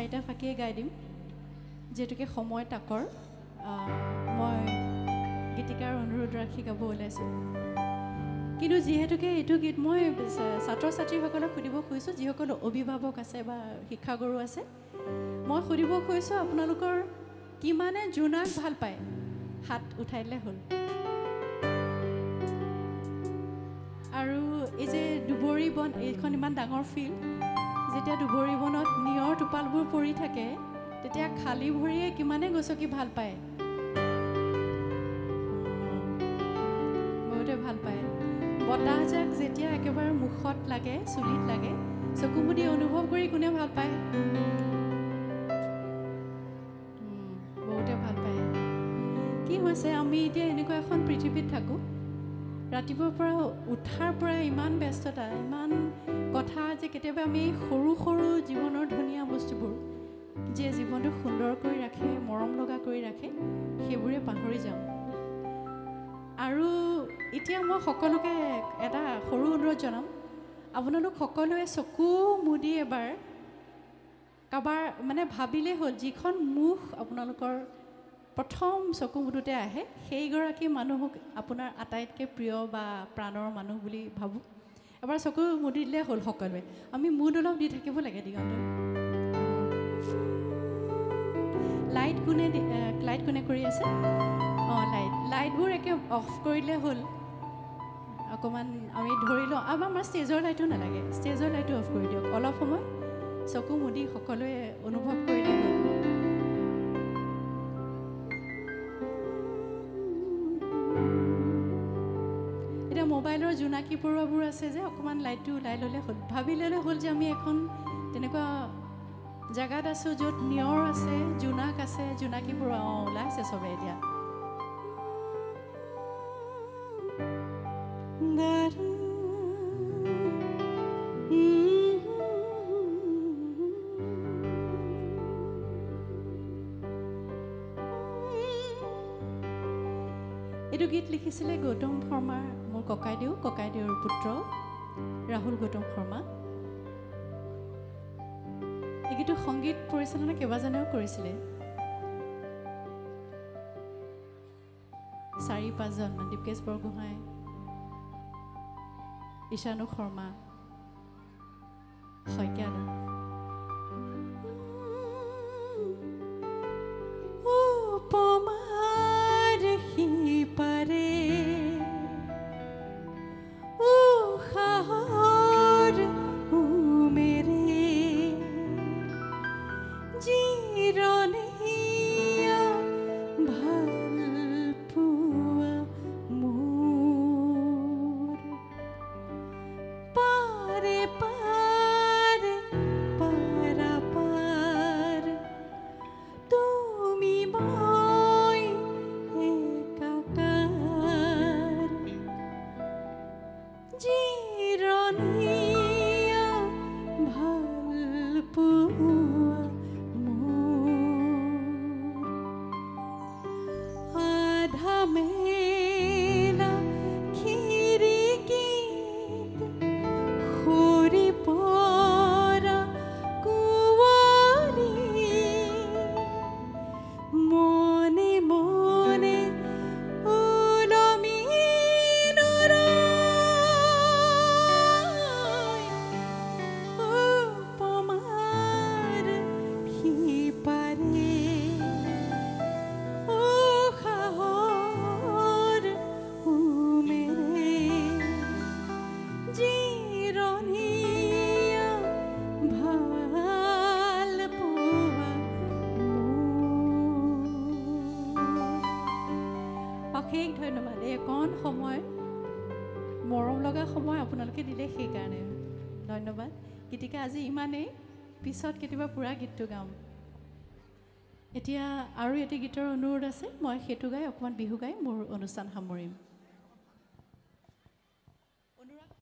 চাৰিটা ফাঁকিয়ে গাই দিম যেহেতুকে সময় তাকৰ মই গীতিকাৰ অনুৰোধ ৰাখি গাব ওলাইছোঁ কিন্তু যেহেতুকে এইটো গীত মই ছাত্ৰ ছাত্ৰীসকলক সুধিব খুজিছোঁ যিসকল অভিভাৱক আছে বা শিক্ষাগুৰু আছে মই সুধিব খুজিছোঁ আপোনালোকৰ কিমানে জোনাক ভাল পায় হাত উঠাই দিলে হ'ল আৰু এই যে দুবৰি বন এইখন ইমান ডাঙৰ ফিল্ড যেতিয়া দুবৰি বনত নিয়ৰ টোপালবোৰ পৰি থাকে তেতিয়া খালী ভৰিয়ে কিমানে গছকি ভাল পায় বহুতে ভাল পায় বতাহজাক যেতিয়া একেবাৰে মুখত লাগে চুলিত লাগে চকুমুদি অনুভৱ কৰি কোনে ভাল পায় বহুতে ভাল পায় কি হৈছে আমি এতিয়া এনেকুৱা এখন পৃথিৱীত থাকোঁ ৰাতিপুৱাৰ পৰা উঠাৰ পৰা ইমান ব্যস্ততা ইমান কথা যে কেতিয়াবা আমি সৰু সৰু জীৱনৰ ধুনীয়া বস্তুবোৰ যে জীৱনটো সুন্দৰ কৰি ৰাখে মৰম লগা কৰি ৰাখে সেইবোৰে পাহৰি যাওঁ আৰু এতিয়া মই সকলোকে এটা সৰু অনুৰোধ জনাম আপোনালোক সকলোৱে চকু মুদি এবাৰ কাৰোবাৰ মানে ভাবিলেই হ'ল যিখন মুখ আপোনালোকৰ প্ৰথম চকু মুদোতে আহে সেইগৰাকী মানুহক আপোনাৰ আটাইতকৈ প্ৰিয় বা প্ৰাণৰ মানুহ বুলি ভাবোঁ এবাৰ চকু মুদি দিলে হ'ল সকলোৱে আমি মুড অলপ দি থাকিব লাগে দিগন্ত লাইট কোনে কৰি আছে অঁ লাইটবোৰ একে অফ কৰিলে হ'ল অকণমান আমি ধৰি লওঁ আমাৰ ষ্টেজৰ লাইটো নালাগে ষ্টেজৰ লাইটো অফ কৰি দিয়ক অলপ সময় চকু মুদি সকলোৱে অনুভৱ কৰিলে হ'ল এতিয়া মোবাইলৰ জোনাকী পৰুৱাবোৰ আছে যে অকণমান লাইটটো ওলাই ল'লে হ'ল ভাবি ল'লে হ'ল যে আমি এখন তেনেকুৱা জেগাত আছোঁ য'ত নিয়ৰ আছে জোনাক আছে জোনাকী পৰুৱা অঁ ওলাইছে চবে এতিয়া এইটো গীত লিখিছিলে গৌতম শৰ্মাৰ মোৰ ককাইদেউৰ পুত্ৰ ৰাহুল গৌতম শৰ্মা এই গীতটো সংগীত পৰিচালনা কেইবাজনেও কৰিছিলে 4-5জন দীপকেশ বৰগোহাঁই ঈশানু শৰ্মা শইকীয়া অশেষ ধন্যবাদ এই অকণ সময় মৰম লগা সময় আপোনালোকে দিলে সেইকাৰণে ধন্যবাদ গীতিকা আজি ইমানেই পিছত কেতিয়াবা পুৰা গীতটো গাম এতিয়া আৰু এটি গীতৰ অনুৰোধ আছে মই সেইটো গাই অকণমান বিহু গাই মোৰ অনুষ্ঠান সামৰিম